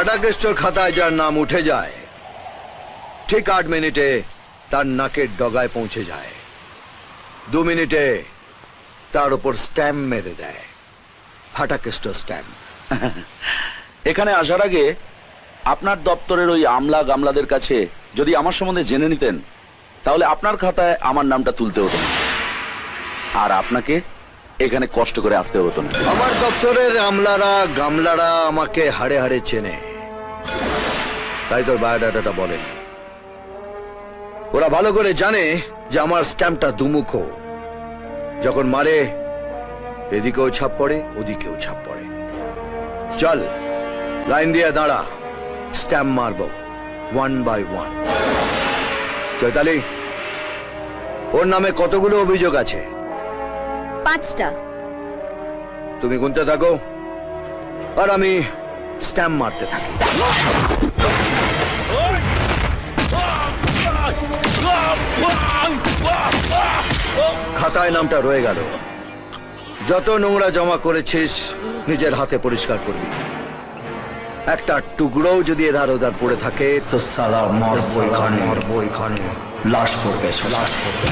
ফাটাকেস্টর খাতায় যার নাম উঠে যায় ঠিক 8 মিনিটে তার নাকের ডগায় পৌঁছে যায়। 2 মিনিটে তার উপর স্ট্যাম্প মেরে দেয়, ফাটাকেস্ট স্ট্যাম্প। এখানে আসার আগে আপনার দপ্তরের ওই আমলা গামলাদের কাছে যদি আমার সম্বন্ধে জেনে নিতেন, তাহলে আপনার খাতায় আমার নামটা তুলতে হতো না, আর আপনাকে এখানে কষ্ট করে আসতে হতো না। আমার দপ্তরের আমলারা গামলারা আমাকে হাড়ে হাড়ে চেনে, তাই তোর বায়োডাটাটা বলেন। ওরা ভালো করে জানে যে আমার স্ট্যাম্পটা দুমুখো, যখন মারে এদিকেও ছাপ পড়ে ওদিকেও ছাপ পড়ে। চল লাইন দিয়ে দাঁড়া, স্ট্যাম্প মারবো 1 by 1। চৈতালি, ওর নামে কতগুলো অভিযোগ আছে? 5টা। তুমি গুনতে থাকো আর আমি স্ট্যাম্প মারতে থাকি। খাতায় নামটা রয়ে গেল। যত নোংরা জমা করেছিস নিজের হাতে পরিষ্কার করবি। একটা টুকরোও যদি এধার ওধার পড়ে থাকে তো সালা মরবো এখানে, লাশ পড়বে, লাশ পড়বে।